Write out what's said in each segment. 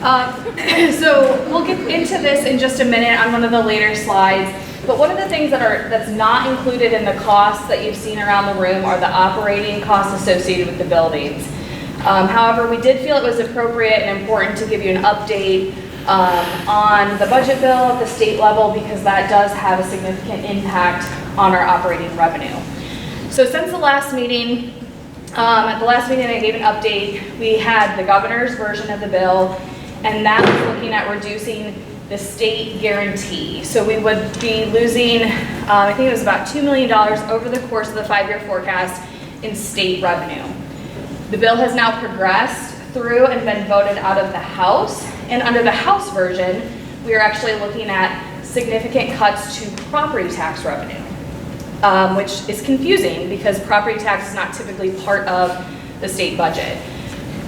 So we'll get into this in just a minute on one of the later slides. But one of the things that's not included in the costs that you've seen around the room are the operating costs associated with the buildings. However, we did feel it was appropriate and important to give you an update on the budget bill at the state level because that does have a significant impact on our operating revenue. So since the last meeting, at the last meeting I gave an update, we had the governor's version of the bill, and that was looking at reducing the state guarantee. So we would be losing, I think it was about $2 million over the course of the 5-year forecast in state revenue. The bill has now progressed through and been voted out of the House, and under the House version, we are actually looking at significant cuts to property tax revenue, which is confusing because property tax is not typically part of the state budget.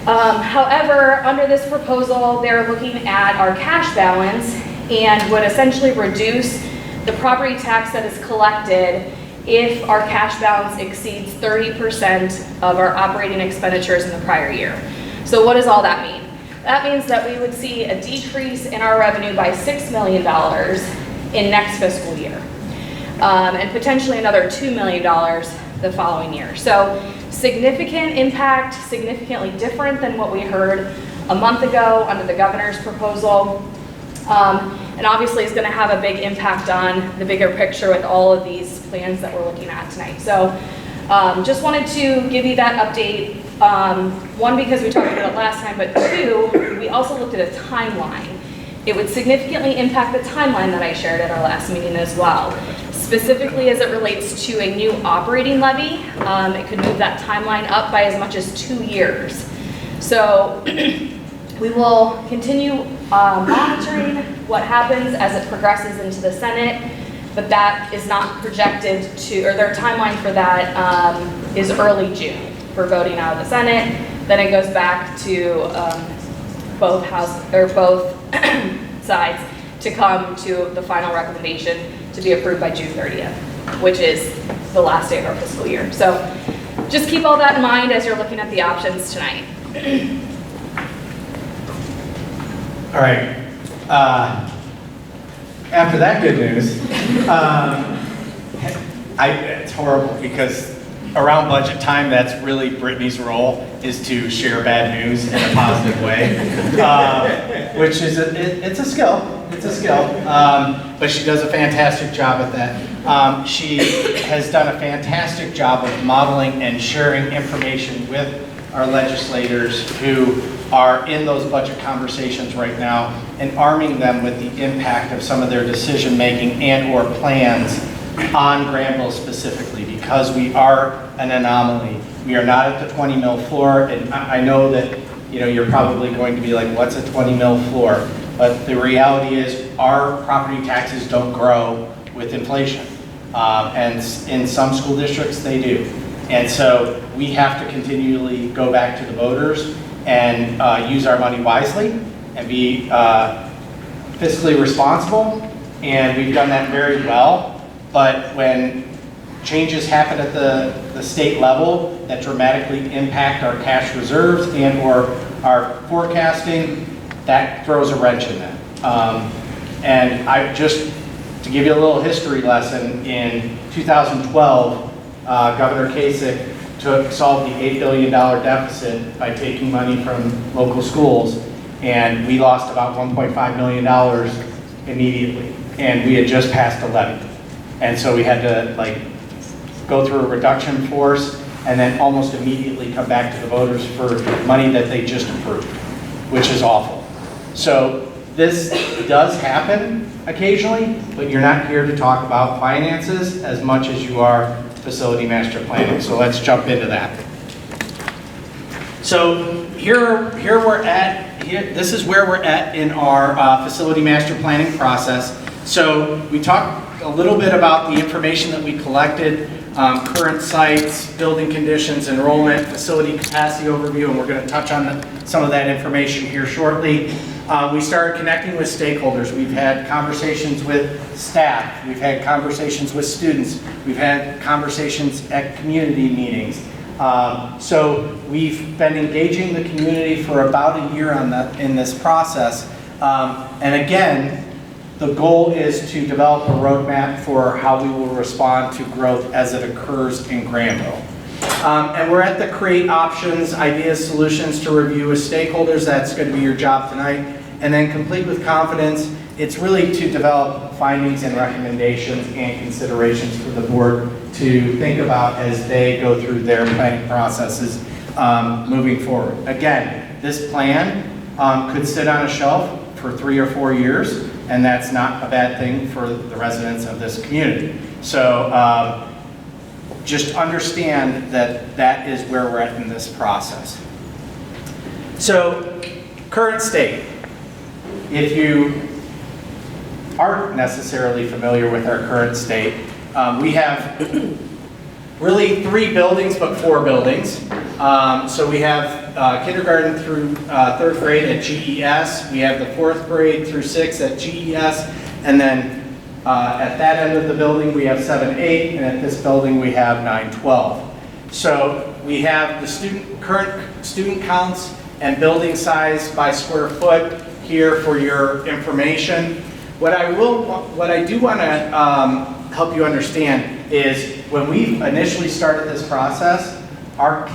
However, under this proposal, they're looking at our cash balance and would essentially reduce the property tax that is collected if our cash balance exceeds 30% of our operating expenditures in the prior year. So what does all that mean? That means that we would see a decrease in our revenue by $6 million in next fiscal year, and potentially another $2 million the following year. So significant impact, significantly different than what we heard a month ago under the governor's proposal. And obviously it's going to have a big impact on the bigger picture with all of these plans that we're looking at tonight. So just wanted to give you that update. One, because we talked about it last time, but two, we also looked at a timeline. It would significantly impact the timeline that I shared at our last meeting as well. Specifically as it relates to a new operating levy, it could move that timeline up by as much as 2 years. So we will continue monitoring what happens as it progresses into the Senate, but that is not projected to, or their timeline for that is early June for voting out of the Senate. Then it goes back to both sides to come to the final recommendation to be approved by June 30th, which is the last day of our fiscal year. So just keep all that in mind as you're looking at the options tonight. All right. After that good news, it's horrible because around budget time, that's really Brittany's role, is to share bad news in a positive way, which is it's a skill. It's a skill, but she does a fantastic job at that. She has done a fantastic job of modeling and sharing information with our legislators who are in those budget conversations right now and arming them with the impact of some of their decision making and or plans on Granville specifically, because we are an anomaly. We are not at the 20 mil floor, and I know that you're probably going to be like, what's a 20 mil floor? But the reality is our property taxes don't grow with inflation. And in some school districts they do. And so we have to continually go back to the voters and use our money wisely and be fiscally responsible. And we've done that very well. But when changes happen at the state level that dramatically impact our cash reserves and or our forecasting, that throws a wrench in that. And to give you a little history lesson, in 2012, Governor Kasich solved the $8 billion deficit by taking money from local schools, and we lost about $1.5 million immediately, and we had just passed a levy. And so we had to go through a reduction force and then almost immediately come back to the voters for money that they just approved, which is awful. So this does happen occasionally, but you're not here to talk about finances as much as you are facility master planning. So let's jump into that. So here we're at, this is where we're at in our facility master planning process. So we talked a little bit about the information that we collected, current sites, building conditions, enrollment, facility capacity overview, and we're going to touch on some of that information here shortly. We started connecting with stakeholders. We've had conversations with staff. We've had conversations with students. We've had conversations at community meetings. So we've been engaging the community for about a year in this process. And again, the goal is to develop a roadmap for how we will respond to growth as it occurs in Granville. And we're at the create options, ideas, solutions to review with stakeholders. That's going to be your job tonight. And then complete with confidence. It's really to develop findings and recommendations and considerations for the board to think about as they go through their planning processes moving forward. Again, this plan could sit on a shelf for 3 or 4 years, and that's not a bad thing for the residents of this community. So just understand that that is where we're at in this process. So current state, if you aren't necessarily familiar with our current state, we have really 3 buildings, but 4 buildings. So we have kindergarten through 3rd grade at GES. We have the 4th grade through 6th at GES. And then at that end of the building, we have 7-8. And at this building, we have 9-12. So we have the current student counts and building size by square foot here for your information. What I do want to help you understand is when we initially started this process, our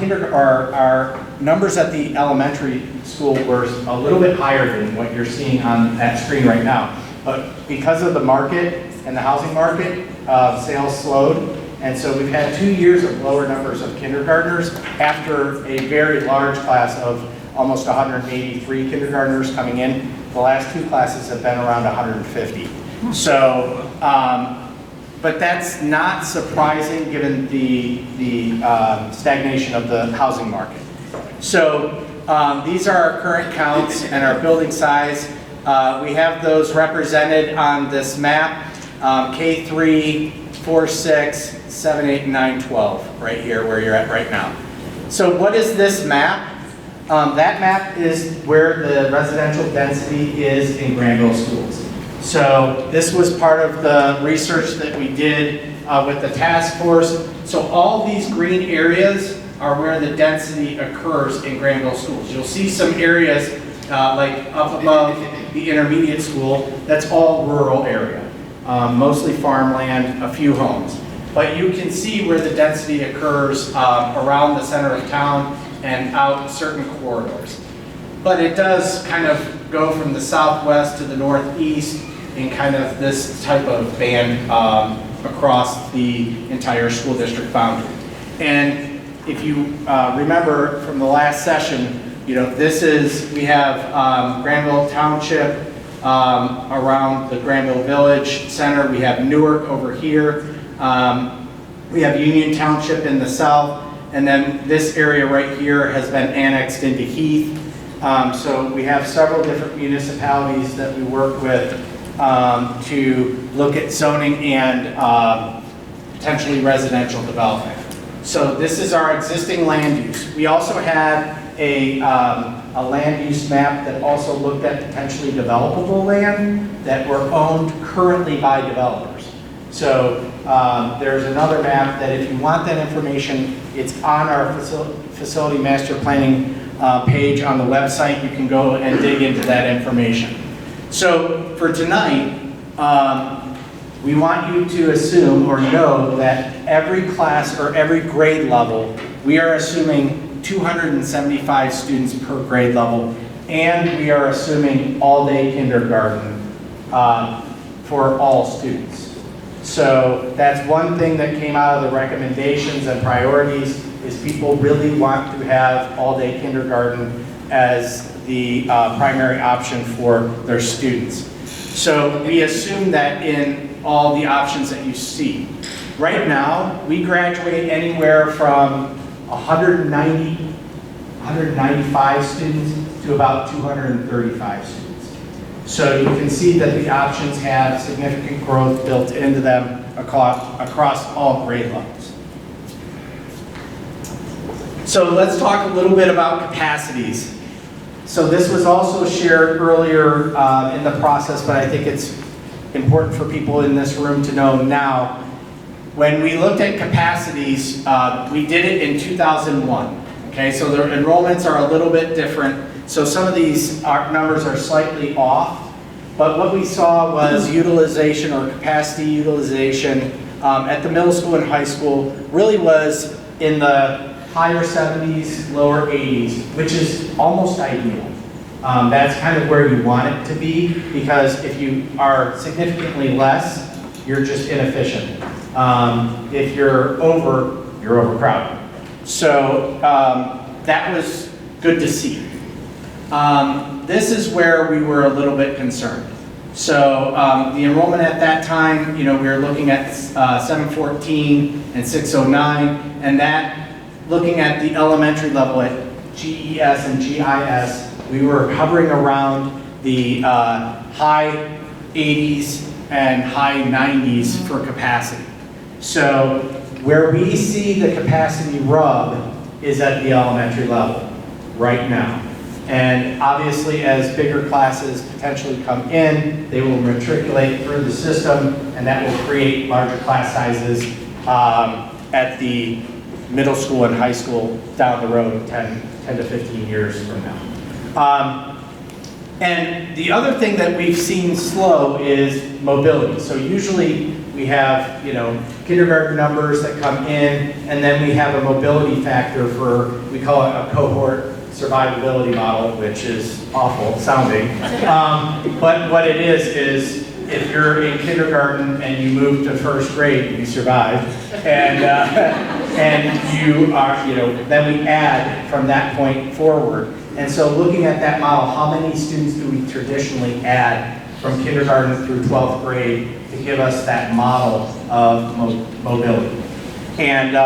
numbers at the elementary school were a little bit higher than what you're seeing on that screen right now. But because of the market and the housing market, sales slowed. And so we've had 2 years of lower numbers of kindergartners after a very large class of almost 183 kindergartners coming in. The last 2 classes have been around 150. So, but that's not surprising given the stagnation of the housing market. So these are our current counts and our building size. We have those represented on this map, K3, 4, 6, 7, 8, and 9, 12, right here where you're at right now. So what is this map? That map is where the residential density is in Granville schools. So this was part of the research that we did with the task force. So all these green areas are where the density occurs in Granville schools. You'll see some areas like up above the intermediate school, that's all rural area. Mostly farmland, a few homes. But you can see where the density occurs around the center of town and out certain corridors. But it does kind of go from the southwest to the northeast in kind of this type of band across the entire school district boundary. And if you remember from the last session, you know, we have Granville Township around the Granville Village Center. We have Newark over here. We have Union Township in the south. And then this area right here has been annexed into Heath. So we have several different municipalities that we work with to look at zoning and potentially residential development. So this is our existing land use. We also had a land use map that also looked at potentially developable land that were owned currently by developers. So there's another map that if you want that information, it's on our facility master planning page on the website. You can go and dig into that information. So for tonight, we want you to assume or know that every class or every grade level, we are assuming 275 students per grade level, and we are assuming all-day kindergarten for all students. So that's one thing that came out of the recommendations and priorities is people really want to have all-day kindergarten as the primary option for their students. So we assume that in all the options that you see. Right now, we graduate anywhere from 195 students to about 235 students. So you can see that the options have significant growth built into them across all grade levels. So let's talk a little bit about capacities. So this was also shared earlier in the process, but I think it's important for people in this room to know now. when we looked at capacities, we did it in 2001. Okay, so the enrollments are a little bit different. So some of these numbers are slightly off. But what we saw was utilization or capacity utilization at the middle school and high school really was in the higher 70s, lower 80s, which is almost ideal. That's kind of where you want it to be, because if you are significantly less, you're just inefficient. If you're over, you're overcrowded. So that was good to see. This is where we were a little bit concerned. So the enrollment at that time, we were looking at 714 and 609, and that, looking at the elementary level at GES and GIS, we were hovering around the high 80s and high 90s for capacity. So where we see the capacity rub is at the elementary level right now. And obviously, as bigger classes potentially come in, they will matriculate through the system, and that will create larger class sizes at the middle school and high school down the road 10 to 15 years from now. And the other thing that we've seen slow is mobility. So usually we have, kindergarten numbers that come in, and then we have a mobility factor for, we call it a cohort survivability model, which is awful sounding. But what it is if you're in kindergarten and you move to first grade, you survive. And you are, then we add from that point forward. And so looking at that model, how many students do we traditionally add from kindergarten through 12th grade to give us that model of mobility? And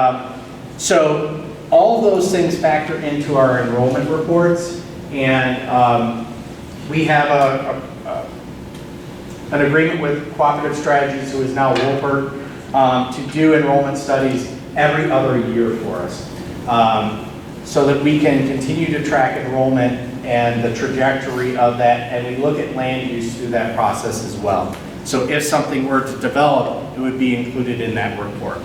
so all of those things factor into our enrollment reports, and we have an agreement with Cooperative Strategies, who is now Wolpert, to do enrollment studies every other year for us, so that we can continue to track enrollment and the trajectory of that, and we look at land use through that process as well. So if something were to develop, it would be included in that report.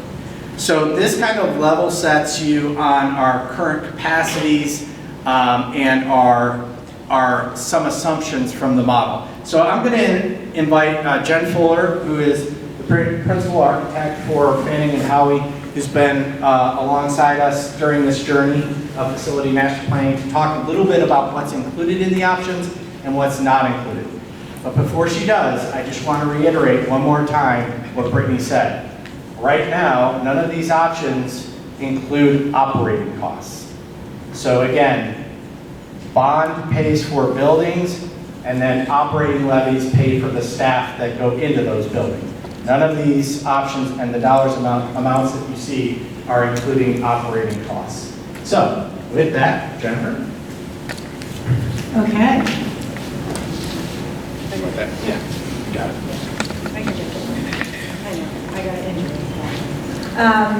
So this kind of level sets you on our current capacities and our some assumptions from the model. So I'm going to invite Jen Fuller, who is the principal architect for Fanning and Howey, who's been alongside us during this journey of facility master planning, to talk a little bit about what's included in the options and what's not included. But before she does, I just want to reiterate one more time what Brittany said. Right now, none of these options include operating costs. So again, bond pays for buildings, and then operating levies pay for the staff that go into those buildings. None of these options and the amounts that you see are including operating costs. So with that, Jennifer. Okay. Yeah, you got it. I got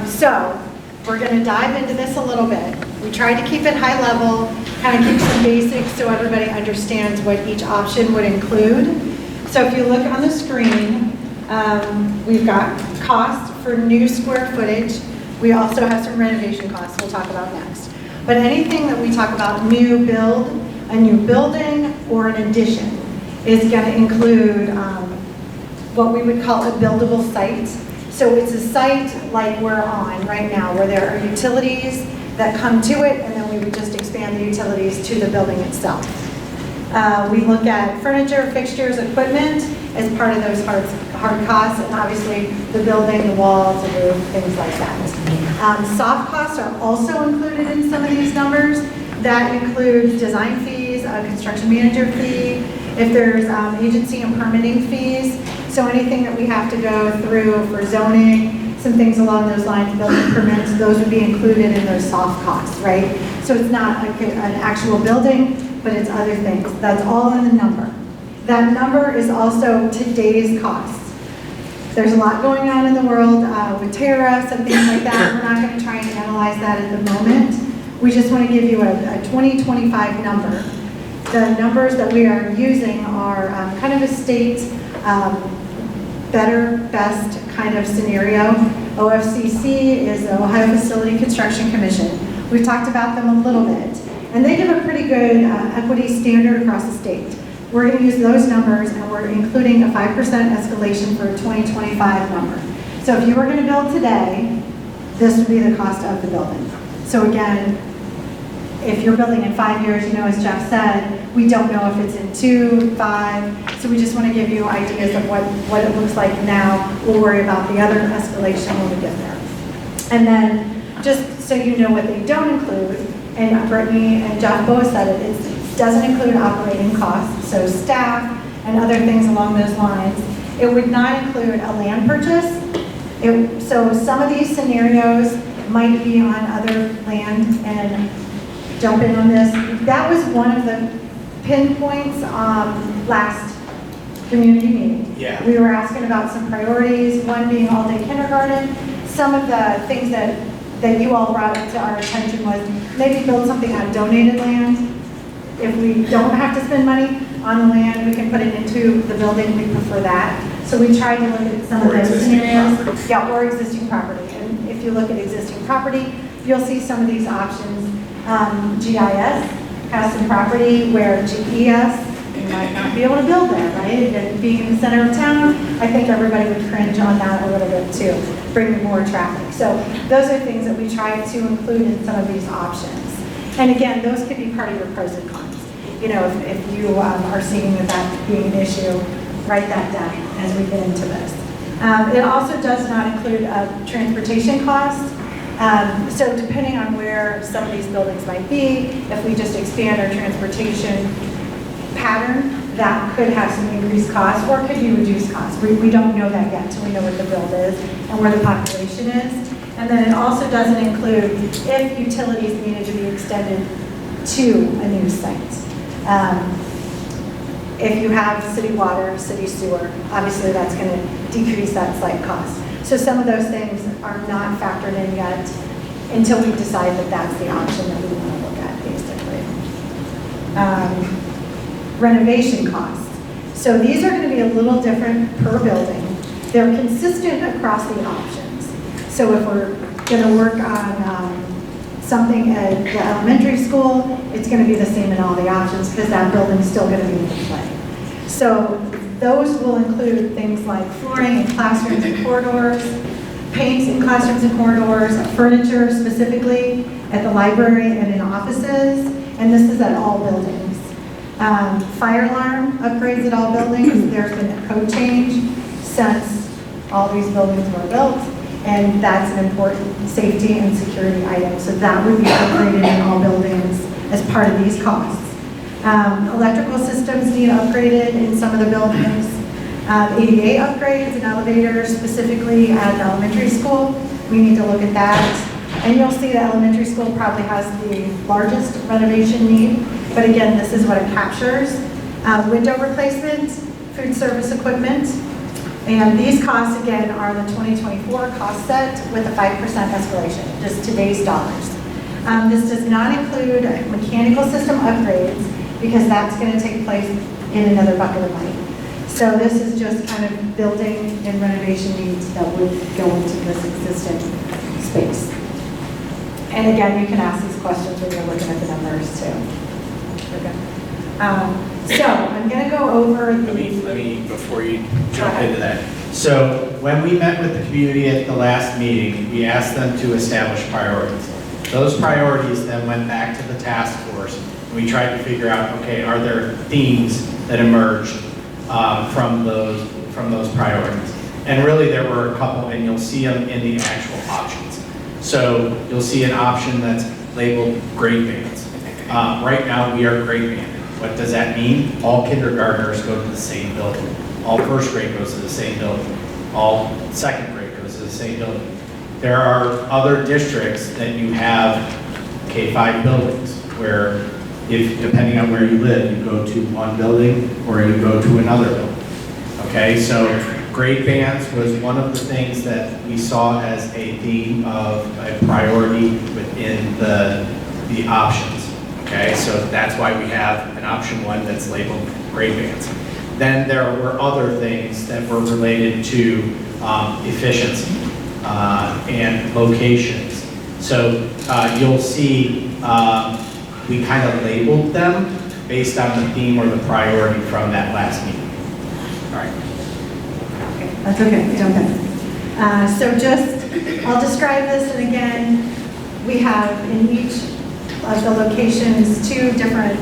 it. So we're going to dive into this a little bit. We tried to keep it high level, kind of keep some basics so everybody understands what each option would include. So if you look on the screen, we've got cost for new square footage. We also have some renovation costs we'll talk about next. But anything that we talk about new build, a new building, or an addition is going to include what we would call a buildable site. So it's a site like we're on right now, where there are utilities that come to it, and then we would just expand the utilities to the building itself. We look at furniture, fixtures, equipment as part of those hard costs, and obviously the building, the walls, the roof, things like that. Soft costs are also included in some of these numbers. That includes design fees, a construction manager fee, if there's agency and permitting fees. So anything that we have to go through for zoning, some things along those lines, building permits, those would be included in those soft costs, right? So it's not like an actual building, but it's other things. That's all in the number. That number is also today's costs. There's a lot going on in the world with tariffs and things like that. We're not going to try and analyze that at the moment. We just want to give you a 2025 number. The numbers that we are using are kind of a state better, best kind of scenario. OFCC is the Ohio Facility Construction Commission. We've talked about them a little bit. And they give a pretty good equity standard across the state. We're going to use those numbers, and we're including a 5% escalation for a 2025 number. So if you were going to build today, this would be the cost of the building. So again, if you're building in 5 years, you know, as Jeff said, we don't know if it's in 2, 5, so we just want to give you ideas of what it looks like now. We'll worry about the other escalation when we get there. And then, just so you know what they don't include, and Brittany and Jeff both said it, it doesn't include operating costs, so staff and other things along those lines. It would not include a land purchase. So some of these scenarios might be on other land, and jump in on this. That was one of the pinpoints last community meeting. Yeah. We were asking about some priorities, one being all-day kindergarten. Some of the things that you all brought up to our attention was maybe build something on donated land. If we don't have to spend money on the land, we can put it into the building. We prefer that. So we tried to look at some of those scenarios. Yeah, or existing property. And if you look at existing property, you'll see some of these options. GIS has some property where GES, you might not be able to build there, right? And being in the center of town, I think everybody would cringe on that a little bit too, bringing more traffic. So those are things that we try to include in some of these options. And again, those could be part of your pros and cons. You know, if you are seeing that being an issue, write that down as we get into this. It also does not include transportation costs. So depending on where some of these buildings might be, if we just expand our transportation pattern, that could have some increased costs, or could be reduced costs. We don't know that yet until we know what the build is and where the population is. And then it also doesn't include if utilities needed to be extended to a new site. If you have city water, city sewer, obviously that's going to decrease that site cost. So some of those things are not factored in yet until we decide that that's the option that we want to look at, basically. Renovation costs. So these are going to be a little different per building. They're consistent across the options. So if we're going to work on something at the elementary school, it's going to be the same in all the options because that building's still going to be in play. So those will include things like flooring in classrooms and corridors, paints in classrooms and corridors, furniture specifically at the library and in offices, and this is at all buildings. Fire alarm upgrades at all buildings. There's been a code change since all these buildings were built, and that's an important safety and security item. So that would be upgraded in all buildings as part of these costs. Electrical systems need upgraded in some of the buildings. ADA upgrades and elevators specifically at the elementary school. We need to look at that. And you'll see the elementary school probably has the largest renovation need. But again, this is what it captures. Window replacement, food service equipment. And these costs, again, are the 2024 cost set with a 5% escalation, just today's dollars. This does not include mechanical system upgrades because that's going to take place in another bucket of money. So this is just kind of building and renovation needs that would go into this existing space. And again, you can ask these questions when you're looking at the numbers too. Okay. So I'm going to go over the... Let me, before you jump into that. So when we met with the community at the last meeting, we asked them to establish priorities. Those priorities then went back to the task force. And we tried to figure out, okay, are there themes that emerged from those priorities? And really there were a couple, and you'll see them in the actual options. So you'll see an option that's labeled grade bands. Right now we are grade banded. What does that mean? All kindergartners go to the same building. All first grade goes to the same building. All second grade goes to the same building. There are other districts that you have K-5 buildings where, if depending on where you live, you go to one building or you go to another building. Okay, so grade bands was one of the things that we saw as a theme of a priority within the options. Okay, so that's why we have an option 1 that's labeled grade bands. Then there were other things that were related to efficiency. and locations. So you'll see we kind of labeled them based on the theme or the priority from that last meeting. All right. That's okay, jump in. So just, I'll describe this, and again, we have in each of the locations 2 different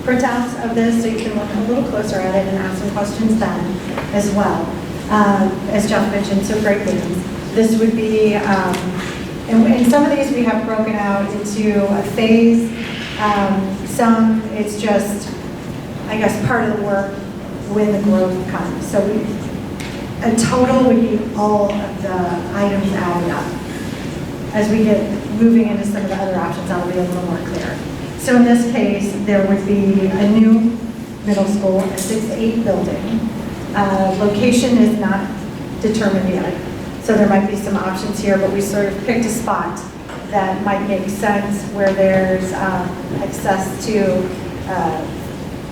printouts of this, so you can look a little closer at it and ask some questions then as well. As Jeff mentioned, so great things. This would be, and some of these we have broken out into a phase. Some, it's just, I guess, part of the work when the growth comes. So a total would be all of the items added up. As we get moving into some of the other options, that'll be a little more clear. So in this case, there would be a new middle school, a 6-8 building. Location is not determined yet. So there might be some options here, but we sort of picked a spot that might make sense where there's access to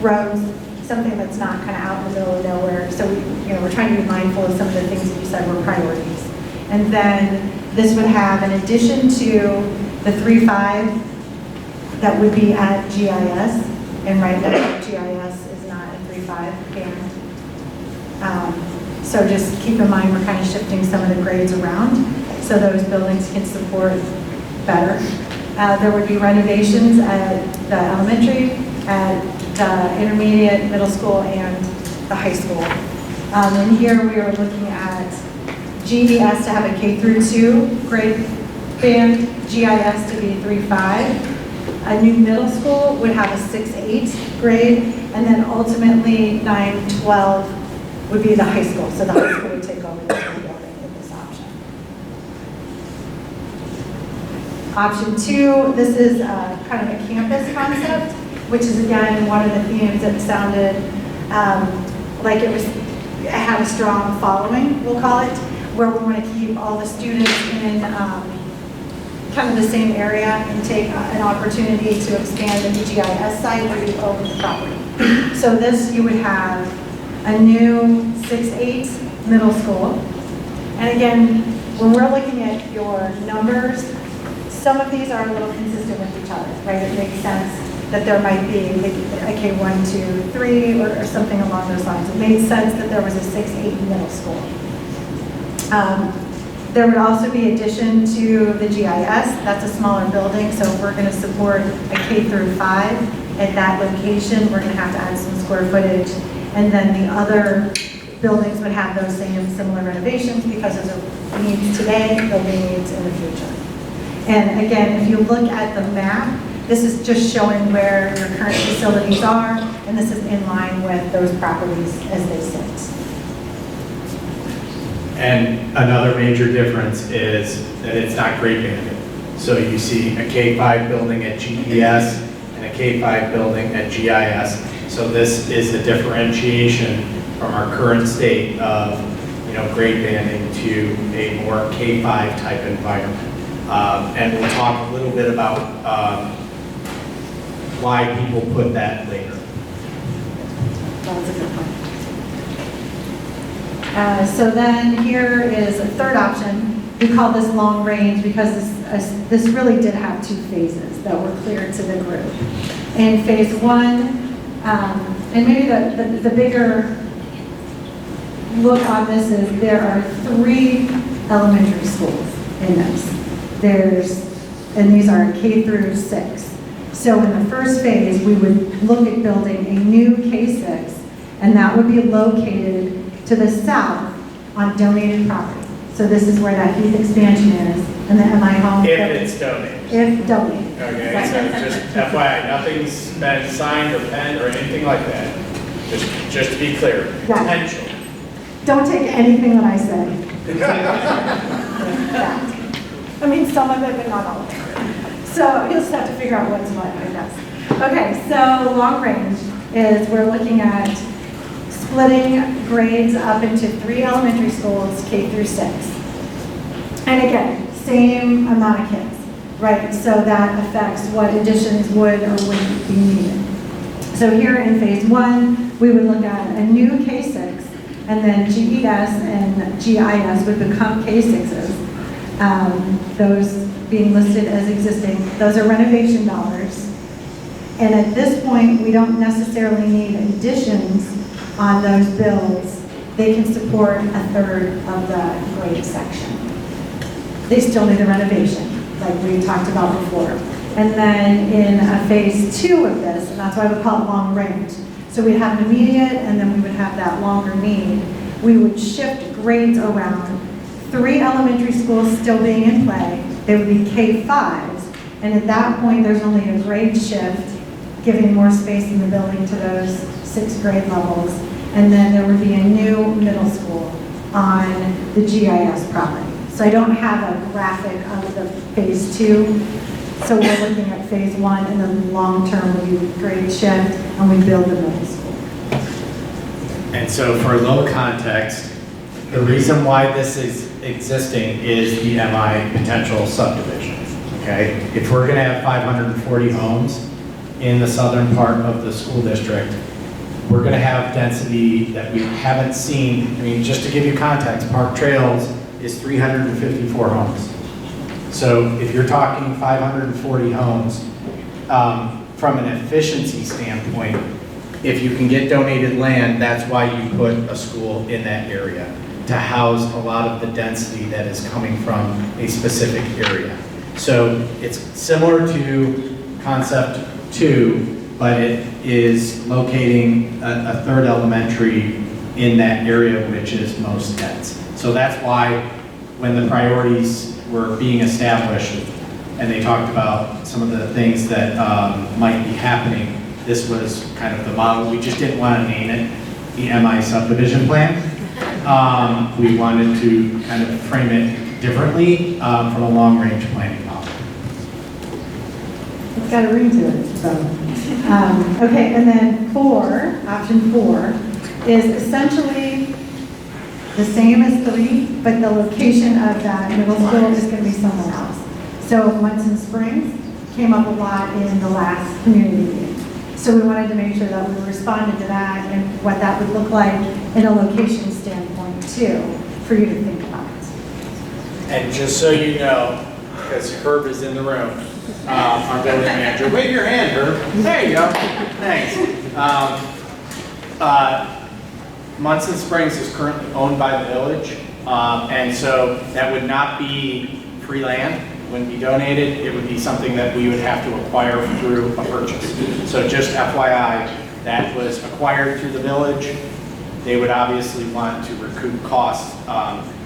roads, something that's not kind of out in the middle of nowhere. So we're trying to be mindful of some of the things that you said were priorities. And then this would have, in addition to the 3-5 that would be at GIS, and right now GIS is not a 3-5 band. So just keep in mind we're kind of shifting some of the grades around so those buildings can support better. There would be renovations at the elementary, at the intermediate, middle school, and the high school. And here we are looking at GES to have a K-2 grade band, GIS to be 3-5. A new middle school would have a 6-8 grade, and then ultimately 9-12 would be the high school. So the high school would take over the school building in this option. Option 2, this is kind of a campus concept, which is again one of the themes that sounded like it had a strong following, we'll call it, where we want to keep all the students in kind of the same area and take an opportunity to expand the GIS site where you own the property. So this, you would have a new 6-8 middle school. And again, when we're looking at your numbers, some of these are a little consistent with each other, right? It makes sense that there might be a K1, 2, 3, or something along those lines. It made sense that there was a 6-8 middle school. There would also be addition to the GIS. That's a smaller building, so if we're going to support a K-5 at that location, we're going to have to add some square footage. And then the other buildings would have those same similar renovations because of the needs today, there'll be needs in the future. And again, if you look at the map, this is just showing where your current facilities are, and this is in line with those properties as they sit. And another major difference is that it's not grade banded. So you see a K-5 building at GES and a K-5 building at GIS. So this is a differentiation from our current state of grade banding to a more K-5 type environment. And we'll talk a little bit about why people put that later. That was a good point. So then here is a third option. We call this long range because this really did have 2 phases that were clear to the group. In phase 1, and maybe the bigger look on this is there are 3 elementary schools in this. And these are K-6. So in the first phase, we would look at building a new K-6, and that would be located to the south on donated property. So this is where that youth expansion is, and the MI home. If it's donated. If donated. Okay, Right. so just FYI, nothing's been signed or penned or anything like that. Just to be clear, Yeah. potential. Don't take anything that I say. Fact. I mean, some of it, but not all of it. So you'll just have to figure out what's what, I guess. Okay, so long range is we're looking at splitting grades up into 3 elementary schools, K-6. And again, same amount of kids, right? So that affects what additions would or wouldn't be needed. So here in phase 1, we would look at a new K-6, and then GES and GIS would become K-6s. Those being listed as existing, those are renovation dollars. And at this point, we don't necessarily need additions on those bills. They can support a third of the grade section. They still need a renovation, like we talked about before. And then in a phase 2 of this, and that's why we call it long range. So we'd have an immediate, and then we would have that longer need. We would shift grades around. 3 elementary schools still being in play. They would be K-5s. And at that point, there's only a grade shift, giving more space in the building to those 6th grade levels. And then there would be a new middle school on the GIS property. So I don't have a graphic of the phase 2. So we're looking at phase 1, and then long-term would be grade shift, and we build the middle school. And so for a little context, the reason why this is existing is the MI potential subdivision, okay? If we're gonna have 540 homes in the southern part of the school district, we're gonna have density that we haven't seen. I mean, just to give you context, Park Trails is 354 homes. So if you're talking 540 homes, from an efficiency standpoint, if you can get donated land, that's why you put a school in that area, to house a lot of the density that is coming from a specific area. So it's similar to concept 2, but it is locating a 3rd elementary in that area which is most dense. So that's why when the priorities were being established and they talked about some of the things that might be happening, this was kind of the model. We just didn't want to name it the MI subdivision plan. We wanted to kind of frame it differently from a long-range planning model. It's got a ring to it, so. Okay, and then 4, option 4, is essentially the same as 3, but the location of that middle school is going to be somewhere else. So Munson Springs came up a lot in the last community meeting. So we wanted to make sure that we responded to that and what that would look like in a location standpoint too, for you to think about. And just so you know, because Herb is in the room, our building manager, wave your hand, Herb. There you go. Thanks. Munson Springs is currently owned by the village, and so that would not be free land, wouldn't be donated. It would be something that we would have to acquire through a purchase. So just FYI, that was acquired through the village. They would obviously want to recoup costs.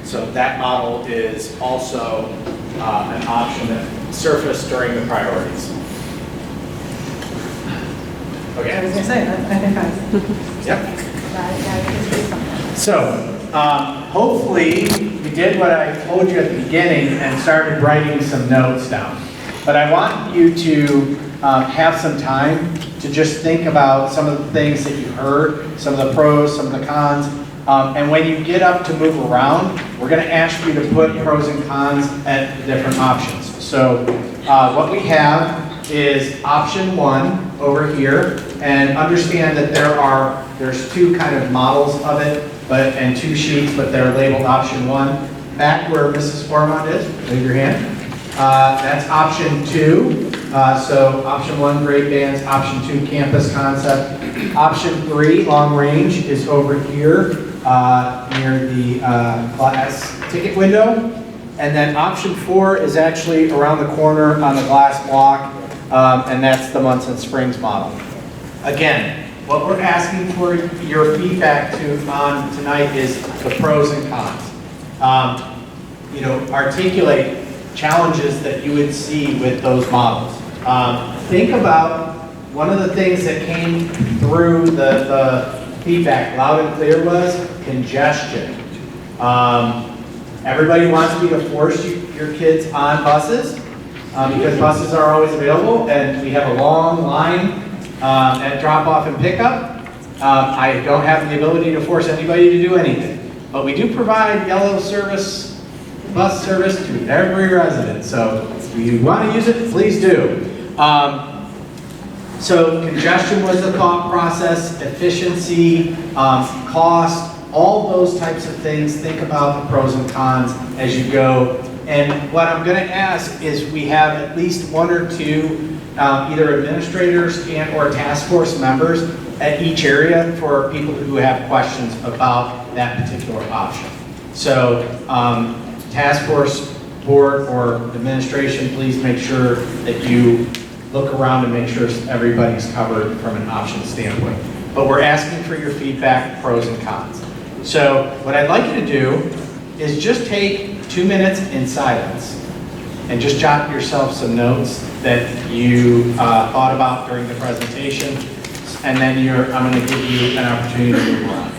So that model is also an option that surfaced during the priorities. Okay. I was going to say, I think I. Yep. So, hopefully, we did what I told you at the beginning and started writing some notes down. But I want you to have some time to just think about some of the things that you heard, some of the pros, some of the cons. And when you get up to move around, we're going to ask you to put pros and cons at the different options. So, what we have is option 1 over here, and understand that there's 2 kind of models of it, and 2 sheets, but they're labeled option 1. Back where Mrs. Formont is, raise your hand. That's option 2. So option 1, grade bands. Option 2, campus concept. Option 3, long range, is over here near the class ticket window. And then option 4 is actually around the corner on the glass block, and that's the Munson Springs model. Again, what we're asking for your feedback on tonight is the pros and cons. Articulate challenges that you would see with those models. Think about one of the things that came through the feedback loud and clear was congestion. Everybody wants you to force your kids on buses because buses are always available, and we have a long line at drop-off and pickup. I don't have the ability to force anybody to do anything, but we do provide yellow bus service to every resident. So if you want to use it, please do. So congestion was the thought process, efficiency, cost, all those types of things. Think about the pros and cons as you go And what I'm going to ask is we have at least one or two either administrators and or task force members at each area for people who have questions about that particular option. So task force board or administration, please make sure that you look around and make sure everybody's covered from an option standpoint. But we're asking for your feedback, pros and cons. So what I'd like you to do is just take 2 minutes in silence and just jot yourself some notes that you thought about during the presentation, and then I'm going to give you an opportunity to move on.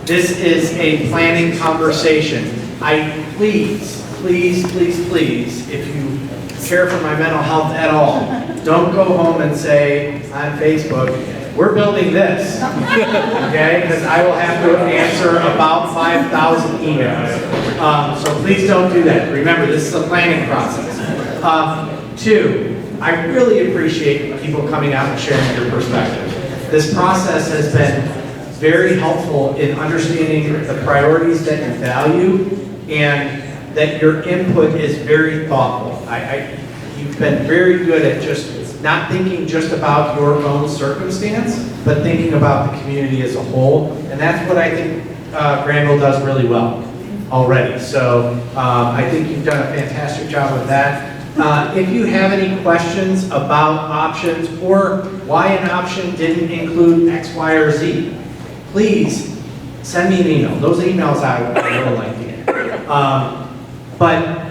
This is a planning conversation. Please, if you care for my mental health at all, don't go home and say on Facebook, we're building this, okay? Because I will have to answer about 5,000 emails. So please don't do that. Remember, this is a planning process. Two, I really appreciate people coming out and sharing your perspective. This process has been very helpful in understanding the priorities that you value and that your input is very thoughtful. You've been very good at just not thinking just about your own circumstance, but thinking about the community as a whole. And that's what I think Granville does really well already. So I think you've done a fantastic job with that. If you have any questions about options or why an option didn't include X, Y, or Z, please send me an email. Those emails I really like to get. But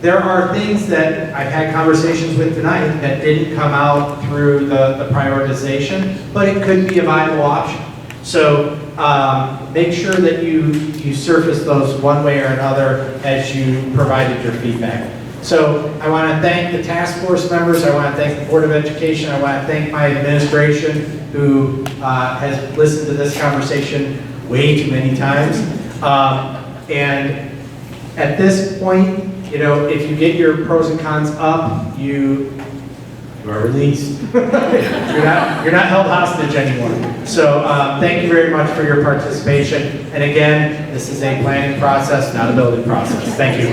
there are things that I've had conversations with tonight that didn't come out through the prioritization, but it could be a viable option. So make sure that you surface those one way or another as you provided your feedback. So I want to thank the task force members, I want to thank the Board of Education, I want to thank my administration who has listened to this conversation way too many times. And at this point, you know, if you get your pros and cons up, you are released. you're not held hostage anymore. So thank you very much for your participation. And again, this is a planning process, not a building process. Thank you.